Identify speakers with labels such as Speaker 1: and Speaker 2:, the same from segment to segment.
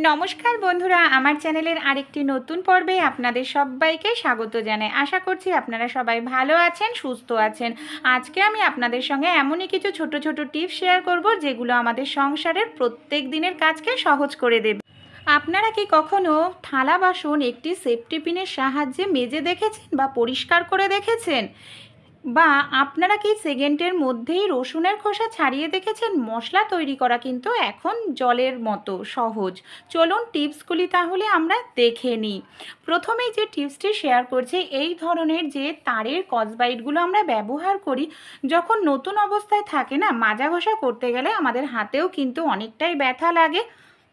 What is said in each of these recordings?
Speaker 1: নমস্কার বন্ধুরা, আমার চ্যানেলের আরেকটি নতুন পর্বে আপনাদের সবাইকে স্বাগত জানাই। আশা করছি আপনারা সবাই ভালো আছেন, সুস্থ আছেন। আজকে আমি আপনাদের সঙ্গে এমনই কিছু ছোট ছোট টিপস শেয়ার করব যেগুলো আমাদের সংসারের প্রত্যেক দিনের কাজকে সহজ করে দেবে। আপনারা কি কখনো থালা বাসন একটি সেফটি পিনের সাহায্যে মেজে দেখেছেন বা পরিষ্কার করে দেখেছেন? বা আপনারা কি সেকেন্ডের মধ্যেই রসুনের খোসা ছাড়িয়ে দেখেছেন? মশলা তৈরি করা কিন্তু এখন জলের মতো সহজ। চলুন টিপসগুলি তাহলে আমরা দেখে নিই। প্রথমেই যে টিপসটি শেয়ার করছি, এই ধরনের যে তারের কসবাইটগুলো আমরা ব্যবহার করি যখন নতুন অবস্থায় থাকে না, মাজা ঘষা করতে গেলে আমাদের হাতেও কিন্তু অনেকটাই ব্যথা লাগে।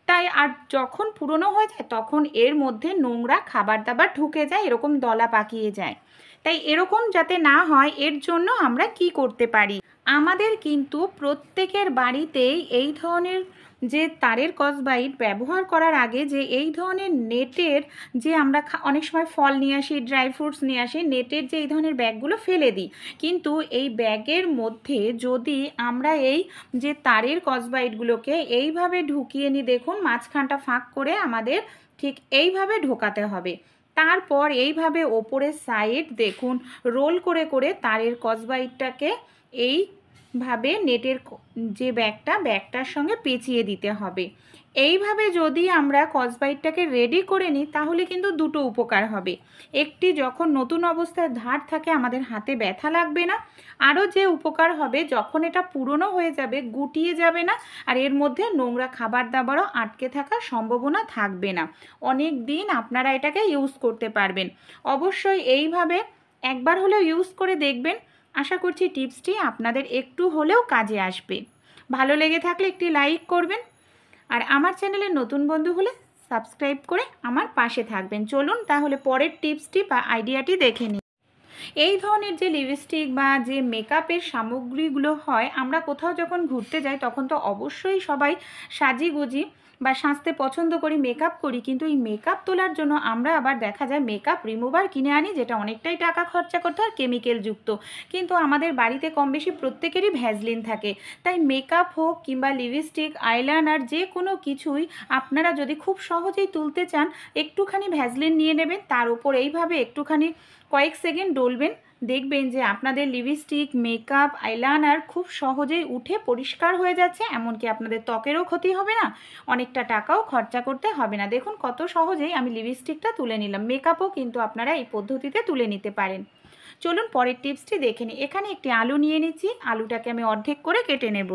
Speaker 1: তাই আর যখন পুরনো হয়ে যায় তখন এর মধ্যে নোংরা খাবার দাবার ঢুকে যায়, এরকম দলা পাকিয়ে যায়। তাই এরকম যাতে না হয় এর জন্য আমরা কি করতে পারি, আমাদের কিন্তু প্রত্যেকের বাড়িতেই এই ধরনের যে তারের কসবাইট ব্যবহার করার আগে যে এই ধরনের নেটের যে আমরা অনেক সময় ফল নিয়ে আসি, ড্রাই ফ্রুটস নিয়ে আসি, নেটের যে এই ধরনের ব্যাগগুলো ফেলে দিই, কিন্তু এই ব্যাগের মধ্যে যদি আমরা এই যে তারের কসবাইটগুলোকে এইভাবে ঢুকিয়ে নিই, দেখুন মাঝখানটা ফাঁক করে আমাদের ঠিক এইভাবে ঢোকাতে হবে। তারপর এইভাবে ওপরের সাইড দেখুন রোল করে করে তারের কসবাইটটাকে এইভাবে নেটের যে ব্যাগটার সঙ্গে পেঁচিয়ে দিতে হবে। এইভাবে যদি আমরা কসবাইটটাকে রেডি করে নিই তাহলে কিন্তু দুটো উপকার হবে। একটি, যখন নতুন অবস্থায় ধার থাকে আমাদের হাতে ব্যথা লাগবে না। আরও যে উপকার হবে, যখন এটা পুরনো হয়ে যাবে গুটিয়ে যাবে না, আর এর মধ্যে নোংরা খাবার দাবারও আটকে থাকার সম্ভাবনা থাকবে না। অনেক দিন আপনারা এটাকে ইউজ করতে পারবেন। অবশ্যই এইভাবে একবার হলেও ইউজ করে দেখবেন। আশা করছি টিপসটি আপনাদের একটু হলেও কাজে আসবে। ভালো লেগে থাকলে একটি লাইক করবেন, আর আমার চ্যানেলের নতুন বন্ধু হলে সাবস্ক্রাইব করে আমার পাশে থাকবেন। চলুন তাহলে পরের টিপসটি বা আইডিয়াটি দেখে নিই। এই ধরনের যে লিপস্টিক বা যে মেকআপের সামগ্রীগুলো হয়, আমরা কোথাও যখন ঘুরতে যাই তখন তো অবশ্যই সবাই সাজিগুজি বা সাজতে পছন্দ করি, মেকআপ করি, কিন্তু এই মেকআপ তোলার জন্য আমরা আবার দেখা যায় মেকআপ রিমুভার কিনে আনি, যেটা অনেকটাই টাকা খরচা করতে হয়, কেমিক্যালযুক্ত। কিন্তু আমাদের বাড়িতে কম বেশি প্রত্যেকেরই ভ্যাসলিন থাকে। তাই মেকআপ হোক কিংবা লিপস্টিক, আইলাইনার, যে কোনো কিছুই আপনারা যদি খুব সহজেই তুলতে চান, একটুখানি ভ্যাসলিন নিয়ে নেবেন, তার উপর এইভাবে একটুখানি কয়েক সেকেন্ড ডলবেন, দেখবেন যে আপনাদের লিপস্টিক, মেকআপ, আইলাইনার খুব সহজেই উঠে পরিষ্কার হয়ে যাচ্ছে। এমনকি আপনাদের ত্বকেরও ক্ষতি হবে না, অনেকটা টাকাও খরচা করতে হবে না। দেখুন কত সহজেই আমি লিপস্টিকটা তুলে নিলাম। মেকআপও কিন্তু আপনারা এই পদ্ধতিতে তুলে নিতে পারেন। চলুন পরের টিপসটি দেখে নিই। এখানে একটি আলু নিয়ে নিচ্ছি, আলুটাকে আমি অর্ধেক করে কেটে নেব।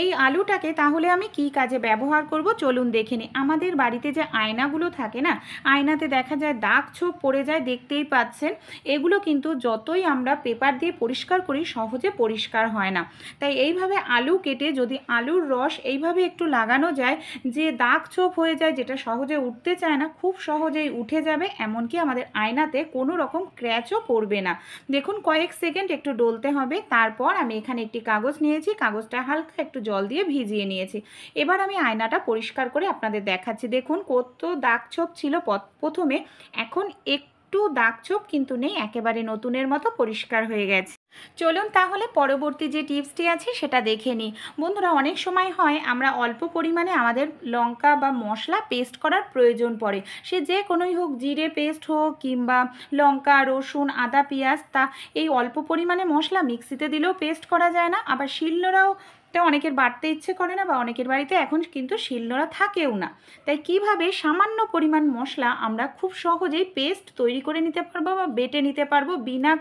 Speaker 1: এই আলুটাকে তাহলে আমি কি কাজে ব্যবহার করব চলুন দেখে নিই। আমাদের বাড়িতে যে আয়নাগুলো থাকে না, আয়নাতে দেখা যায় দাগ ছোপ পড়ে যায়, দেখতেই পাচ্ছেন। এগুলো কিন্তু যতই আমরা পেপার দিয়ে পরিষ্কার করি সহজে পরিষ্কার হয় না। তাই এইভাবে আলু কেটে যদি আলুর রস এইভাবে একটু লাগানো যায়, যে দাগ ছোপ হয়ে যায় যেটা সহজে উঠতে চায় না, খুব সহজেই উঠে যাবে। এমনকি আমাদের আয়নাতে কোনো রকম ক্র্যাচও পড়বে না। দেখুন কয়েক সেকেন্ড একটু ডলতে হবে। তারপর আমি এখানে একটি কাগজ নিয়েছি, কাগজটা হালকা একটু জল দিয়ে ভিজিয়ে নিয়েছি। এবার আমি আয়নাটা পরিষ্কার করে আপনাদের দেখাচ্ছি। দেখুন কত দাগ ছোপ ছিল প্রথমে, এখন একটু দাগ ছোপ কিন্তু নেই, একেবারে নতুনের মতো পরিষ্কার হয়ে গেছে। চলুন তাহলে পরবর্তী যে টিপসটি আছে সেটা দেখে নিই। বন্ধুরা, অনেক সময় হয় আমরা অল্প পরিমাণে আমাদের লঙ্কা বা মশলা পেস্ট করার প্রয়োজন পড়ে, সে যে কোনোই হোক, জিরে পেস্ট হোক কিংবা লঙ্কা, রসুন, আদা, পেঁয়াজ। তা এই অল্প পরিমাণে মশলা মিক্সিতে দিলেও পেস্ট করা যায় না, আবার শিলনোড়াও তো অনেকের বাটতে ইচ্ছে করে না, বা অনেকের বাড়িতে এখন কিন্তু শিলনোড়া থাকেও না। তাই কিভাবে সামান্য পরিমাণ মশলা আমরা খুব সহজেই পেস্ট তৈরি করে নিতে পারবো বা বেটে নিতে পারবো বিনা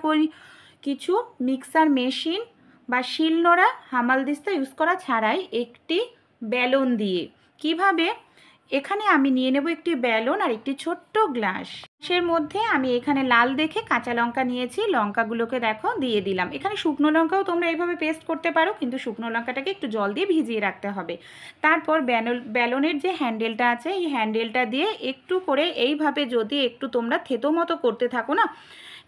Speaker 1: কিছু মিক্সার মেশিন বা শিলনোড়া, হামালদিস্তা ইউজ করা ছাড়াই, একটি বেলন দিয়ে। কিভাবে? এখানে আমি নিয়ে নেব একটি বেলন আর একটি ছোট্ট গ্লাসের মধ্যে আমি এখানে লাল দেখে কাঁচা লঙ্কা নিয়েছি, লঙ্কাগুলোকে দেখো দিয়ে দিলাম। এখানে শুকনো লঙ্কাও তোমরা এইভাবে পেস্ট করতে পারো, কিন্তু শুকনো লঙ্কাটাকে একটু জল দিয়ে ভিজিয়ে রাখতে হবে। তারপর বেলনের যে হ্যান্ডেলটা আছে, এই হ্যান্ডেলটা দিয়ে একটু করে এইভাবে যদি একটু তোমরা থেতো মতো করতে থাকো না,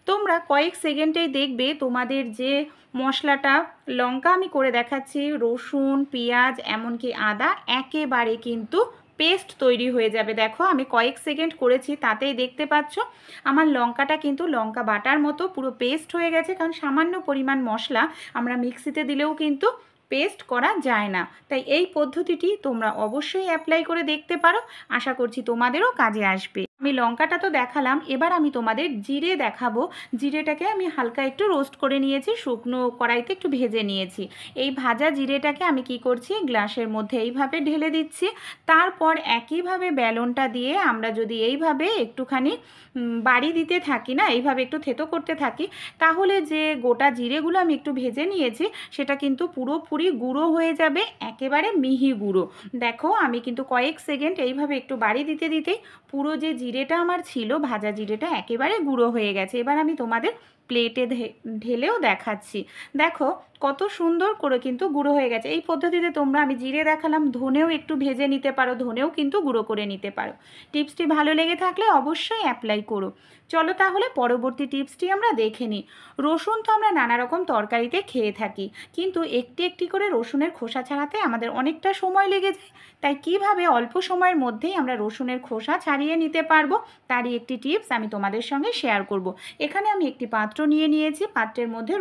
Speaker 1: তোমরা কয়েক সেকেন্ডেই দেখবে তোমাদের যে মশলাটা, লঙ্কা আমি করে দেখাচ্ছি, রসুন, পেঁয়াজ, এমনকি আদা, একেবারে কিন্তু পেস্ট তৈরি হয়ে যাবে। দেখো আমি কয়েক সেকেন্ড করেছি, তাতেই দেখতে পাচ্ছ আমার লঙ্কাটা কিন্তু লঙ্কা বাটার মতো পুরো পেস্ট হয়ে গেছে। কারণ সামান্য পরিমাণ মশলা আমরা মিক্সিতে দিলেও কিন্তু পেস্ট করা যায় না। তাই এই পদ্ধতিটি তোমরা অবশ্যই অ্যাপ্লাই করে দেখতে পারো, আশা করছি তোমাদেরও কাজে আসবে। আমি লঙ্কাটা তো দেখালাম, এবার আমি তোমাদের জিরে দেখাবো। জিরেটাকে আমি হালকা একটু রোস্ট করে নিয়েছি, শুকনো কড়াইতে একটু ভেজে নিয়েছি। এই ভাজা জিরেটাকে আমি কি করছি, গ্লাসের মধ্যে এইভাবে ঢেলে দিচ্ছি। তারপর একইভাবে বেলনটা দিয়ে আমরা যদি এইভাবে একটুখানি বাড়ি দিতে থাকি না, এইভাবে একটু থেতো করতে থাকি, তাহলে যে গোটা জিরেগুলো আমি একটু ভেজে নিয়েছি সেটা কিন্তু পুরোপুরি গুঁড়ো হয়ে যাবে, একেবারে মিহি গুঁড়ো। দেখো আমি কিন্তু কয়েক সেকেন্ড এইভাবে একটু বাড়ি দিতে দিতেই পুরো যে জিরেটা আমার ছিল, ভাজা জিরেটা একেবারে গুঁড়ো হয়ে গেছে। এবার আমি তোমাদের প্লেটে ঢেলেও দেখাচ্ছি। দেখো কত সুন্দর করে কিন্তু গুঁড়ো হয়ে গেছে। এই পদ্ধতিতে তোমরা, আমি জিরে দেখালাম, ধনেও একটু ভেজে নিতে পারো, ধনেও কিন্তু গুঁড়ো করে নিতে পারো। টিপসটি ভালো লেগে থাকলে অবশ্যই অ্যাপ্লাই করো। চলো তাহলে পরবর্তী টিপসটি আমরা দেখে নিই। রসুন তো আমরা নানা রকম তরকারিতে খেয়ে থাকি, কিন্তু একটি একটি করে রসুনের খোসা ছাড়াতে আমাদের অনেকটা সময় লেগে যায়। তাই কিভাবে অল্প সময়ের মধ্যেই আমরা রসুনের খোসা ছাড়িয়ে নিতে পারবো, তারই একটি টিপস আমি তোমাদের সঙ্গে শেয়ার করব। এখানে আমি একটি পাত্র নিয়ে নিয়েছি, পাত্রের মধ্যে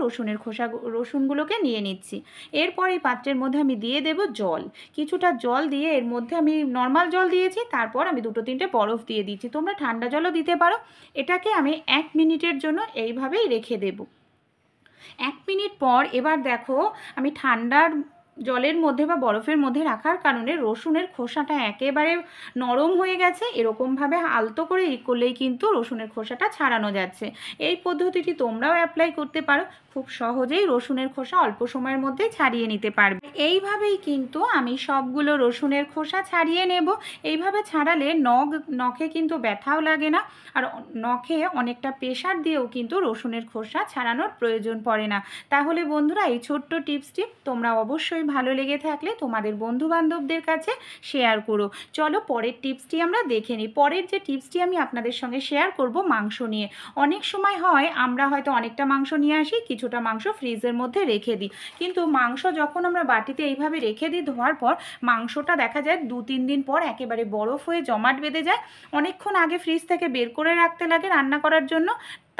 Speaker 1: রসুনগুলোকে নিয়ে নিচ্ছি। এরপর এই পাত্রের মধ্যে আমি দিয়ে দেব জল, কিছুটা জল দিয়ে এর মধ্যে আমি নর্মাল জল দিয়েছি, তারপর আমি 2-3টে বরফ দিয়ে দিচ্ছি, তোমরা ঠান্ডা জলও দিতে পারো। এটাকে আমি 1 মিনিটের জন্য এইভাবেই রেখে দেব। 1 মিনিট পর এবার দেখো, আমি ঠান্ডার জলের মধ্যে বা বরফের মধ্যে রাখার কারণে রসুনের খোসাটা একেবারে নরম হয়ে গেছে। এরকমভাবে আলতো করে করলেই কিন্তু রসুনের খোসাটা ছাড়ানো যাচ্ছে। এই পদ্ধতিটি তোমরাও অ্যাপ্লাই করতে পারো, খুব সহজেই রসুনের খোসা অল্প সময়ের মধ্যেই ছাড়িয়ে নিতে পারবে। এইভাবেই কিন্তু আমি সবগুলো রসুনের খোসা ছাড়িয়ে নেব। এইভাবে ছাড়ালে নখে কিন্তু ব্যথাও লাগে না, আর নখে অনেকটা প্রেশার দিয়েও কিন্তু রসুনের খোসা ছাড়ানোর প্রয়োজন পড়ে না। তাহলে বন্ধুরা, এই ছোট্ট টিপসটি তোমরা অবশ্যই ভালো লেগে থাকলে তোমাদের বন্ধুবান্ধবদের কাছে শেয়ার করো। চলো পরের টিপসটি আমরা দেখে নিই। পরের যে টিপসটি আমি আপনাদের সঙ্গে শেয়ার করব মাংস নিয়ে। অনেক সময় হয় আমরা হয়তো অনেকটা মাংস নিয়ে আসি, কিছুটা মাংস ফ্রিজের মধ্যে রেখে দিই, কিন্তু মাংস যখন আমরা বাটিতে এইভাবে রেখে দিই ধোয়ার পর, মাংসটা দেখা যায় 2-3 দিন পর একেবারে বরফ হয়ে জমাট বেঁধে যায়। অনেকক্ষণ আগে ফ্রিজ থেকে বের করে রাখতে লাগে রান্না করার জন্য,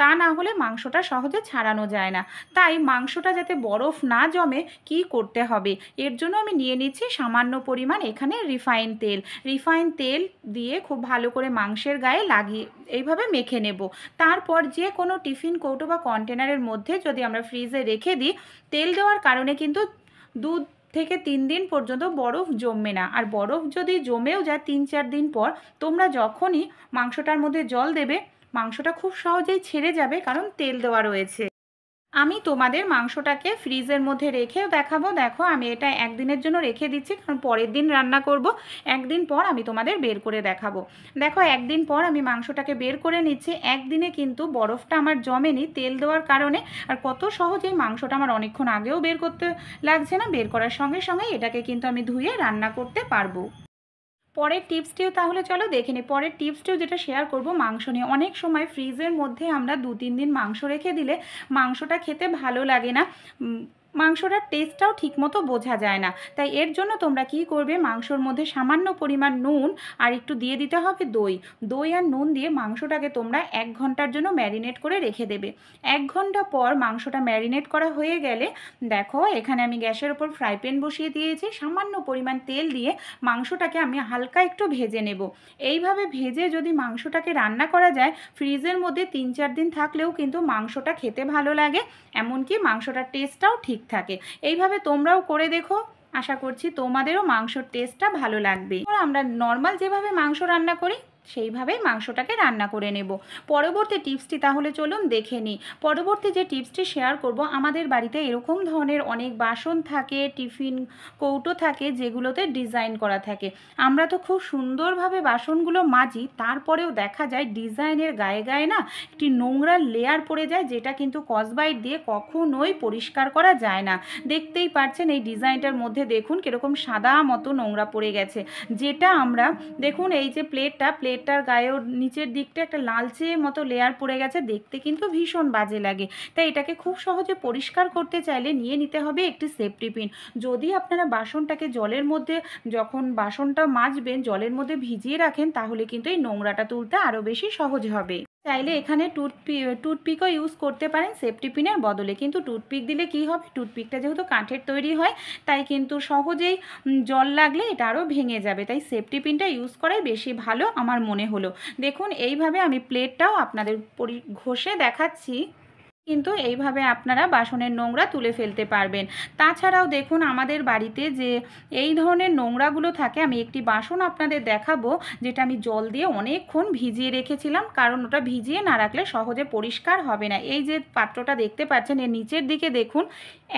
Speaker 1: তা না হলে মাংসটা সহজে ছাড়ানো যায় না। তাই মাংসটা যাতে বরফ না জমে কি করতে হবে, এর জন্য আমি নিয়ে নিচ্ছি সামান্য পরিমাণ এখানে রিফাইন তেল দিয়ে খুব ভালো করে মাংসের গায়ে লাগিয়ে এইভাবে মেখে নেব। তারপর যে কোনো টিফিন কৌটো বা কন্টেনারের মধ্যে যদি আমরা ফ্রিজে রেখে দিই, তেল দেওয়ার কারণে কিন্তু 2 থেকে 3 দিন পর্যন্ত বরফ জমবে না। আর বরফ যদি জমেও যায় 3-4 দিন পর, তোমরা যখনই মাংসটার মধ্যে জল দেবে, মাংসটা খুব সহজেই ছেড়ে যাবে, কারণ তেল দেওয়া রয়েছে। আমি তোমাদের মাংসটাকে ফ্রিজের মধ্যে রেখেও দেখাবো। দেখো আমি এটা 1 দিনের জন্য রেখে দিচ্ছি, কারণ পরের দিন রান্না করব। 1 দিন পর আমি তোমাদের বের করে দেখাবো। দেখো 1 দিন পর আমি মাংসটাকে বের করে নিচ্ছি। 1 দিনে কিন্তু বরফটা আমার জমেনি তেল দেওয়ার কারণে, আর কত সহজেই মাংসটা আমার অনেকক্ষণ আগেও বের করতে লাগছে না, বের করার সঙ্গে সঙ্গে এটাকে কিন্তু আমি ধুয়ে রান্না করতে পারবো। পরের টিপসটিও তাহলে চলো দেখে নিই। পরের টিপসটিও যেটা শেয়ার করব মাংস নিয়ে। অনেক সময় ফ্রিজের মধ্যে আমরা 2-3 দিন মাংস রেখে দিলে মাংসটা খেতে ভালো লাগে না, মাংসটার টেস্টটাও ঠিকমতো বোঝা যায় না। তাই এর জন্য তোমরা কি করবে, মাংসর মধ্যে সামান্য পরিমাণ নুন আর একটু দিয়ে দিতে হবে দই আর নুন দিয়ে মাংসটাকে তোমরা 1 ঘন্টার জন্য ম্যারিনেট করে রেখে দেবে। 1 ঘন্টা পর মাংসটা ম্যারিনেট করা হয়ে গেলে দেখো এখানে আমি গ্যাসের ওপর ফ্রাই প্যান বসিয়ে দিয়েছি, সামান্য পরিমাণ তেল দিয়ে মাংসটাকে আমি হালকা একটু ভেজে নেব। এইভাবে ভেজে যদি মাংসটাকে রান্না করা যায়, ফ্রিজের মধ্যে 3-4 দিন থাকলেও কিন্তু মাংসটা খেতে ভালো লাগে, এমনকি মাংসটার টেস্টটাও ঠিক থাকে। এইভাবে তোমরাও করে দেখো, আশা করছি তোমাদেরও মাংসর টেস্টটা ভালো লাগবে। আমরা নর্মাল যেভাবে মাংস রান্না করি সেইভাবেই মাংসটাকে রান্না করে নেব। পরবর্তী টিপসটি তাহলে চলুন দেখে নিই। পরবর্তী যে টিপসটি শেয়ার করব, আমাদের বাড়িতে এরকম ধরনের অনেক বাসন থাকে, টিফিন কৌটো থাকে, যেগুলোতে ডিজাইন করা থাকে। আমরা তো খুব সুন্দরভাবে বাসনগুলো মাজি, তারপরেও দেখা যায় ডিজাইনের গায়ে গায়ে না একটি নোংরা লেয়ার পড়ে যায়, যেটা কিন্তু স্কচব্রাইট দিয়ে কখনোই পরিষ্কার করা যায় না। দেখতেই পাচ্ছেন এই ডিজাইনটার মধ্যে দেখুন কীরকম সাদা মতো নোংরা পড়ে গেছে, যেটা আমরা দেখুন এই যে প্লেটটার গায়েও নিচের দিকটা একটা লালচে মতো লেয়ার পড়ে গেছে, দেখতে কিন্তু ভীষণ বাজে লাগে। তাই এটাকে খুব সহজে পরিষ্কার করতে চাইলে নিয়ে নিতে হবে একটি সেফটি পিন। যদি আপনারা বাসনটাকে জলের মধ্যে, যখন বাসনটা মাজবেন জলের মধ্যে ভিজিয়ে রাখেন, তাহলে কিন্তু এই নোংরাটা তুলতে আরও বেশি সহজ হবে। চাইলে এখানে টুথপিকও ইউজ করতে পারেন সেফটি পিনের বদলে, কিন্তু টুথপিক দিলে কি হবে, টুথপিকটা যেহেতু কাঠের তৈরি হয় তাই কিন্তু সহজেই জল লাগলে এটা আরও ভেঙে যাবে, তাই সেফটি পিনটা ইউজ করাই বেশি ভালো আমার মনে হলো। দেখুন এইভাবে আমি প্লেটটাও আপনাদের ঘষে দেখাচ্ছি, কিন্তু এইভাবে আপনারা বাসনের নোংরা তুলে ফেলতে পারবেন। তাছাড়াও দেখুন আমাদের বাড়িতে যে এই ধরনের নোংরাগুলো থাকে, আমি একটি বাসন আপনাদের দেখাবো যেটা আমি জল দিয়ে অনেকক্ষণ ভিজিয়ে রেখেছিলাম, কারণ ওটা ভিজিয়ে না রাখলে সহজে পরিষ্কার হবে না। এই যে পাত্রটা দেখতে পাচ্ছেন এর নিচের দিকে দেখুন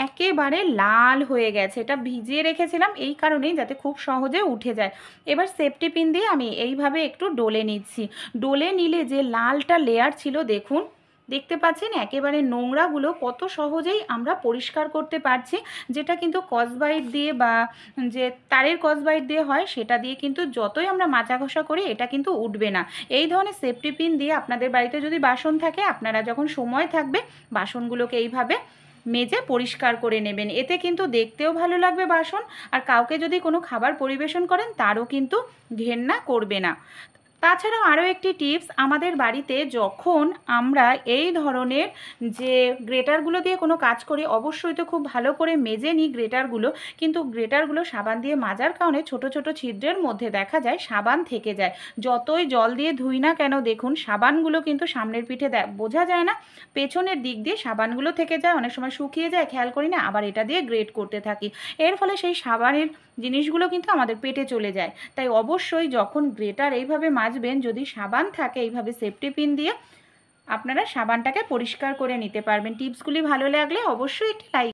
Speaker 1: একেবারে লাল হয়ে গেছে, এটা ভিজিয়ে রেখেছিলাম এই কারণেই যাতে খুব সহজে উঠে যায়। এবার সেফটি পিন দিয়ে আমি এইভাবে একটু ডলে নিচ্ছি, ডলে নিলে যে লালটা লেয়ার ছিল দেখুন, দেখতে পাচ্ছেন একেবারে নোংরাগুলো কত সহজেই আমরা পরিষ্কার করতে পারছি, যেটা কিন্তু স্কচব্রাইট দিয়ে বা যে তারের স্কচব্রাইট দিয়ে হয় সেটা দিয়ে কিন্তু যতই আমরা মাজা ঘষা করি এটা কিন্তু উঠবে না। এই ধরনের সেফটি পিন দিয়ে আপনাদের বাড়িতে যদি বাসন থাকে, আপনারা যখন সময় থাকবে বাসনগুলোকে এইভাবে মেজে পরিষ্কার করে নেবেন, এতে কিন্তু দেখতেও ভালো লাগবে বাসন, আর কাউকে যদি কোনো খাবার পরিবেশন করেন তারও কিন্তু ঘেন্না করবে না। তাছাড়াও আরও একটি টিপস, আমাদের বাড়িতে যখন আমরা এই ধরনের যে গ্রেটারগুলো দিয়ে কোনো কাজ করি অবশ্যই তো খুব ভালো করে মেজে নিই গ্রেটারগুলো, কিন্তু গ্রেটারগুলো সাবান দিয়ে মাজার কারণে ছোট ছোট ছিদ্রের মধ্যে দেখা যায় সাবান থেকে যায়। যতই জল দিয়ে ধুই না কেন দেখুন সাবানগুলো কিন্তু সামনের পিঠে বোঝা যায় না, পেছনের দিক দিয়ে সাবানগুলো থেকে যায়, অনেক সময় শুকিয়ে যায় খেয়াল করি না, আবার এটা দিয়ে গ্রেট করতে থাকি, এর ফলে সেই সাবানের জিনিসগুলো কিন্তু আমাদের পেটে চলে যায়। তাই অবশ্যই যখন গ্রেটার এইভাবে মাজবেন, যদি সাবান থাকে এইভাবে সেফটি পিন দিয়ে আপনারা সাবানটাকে পরিষ্কার করে নিতে পারবেন। টিপসগুলি ভালো লাগলে অবশ্যই একটি লাইক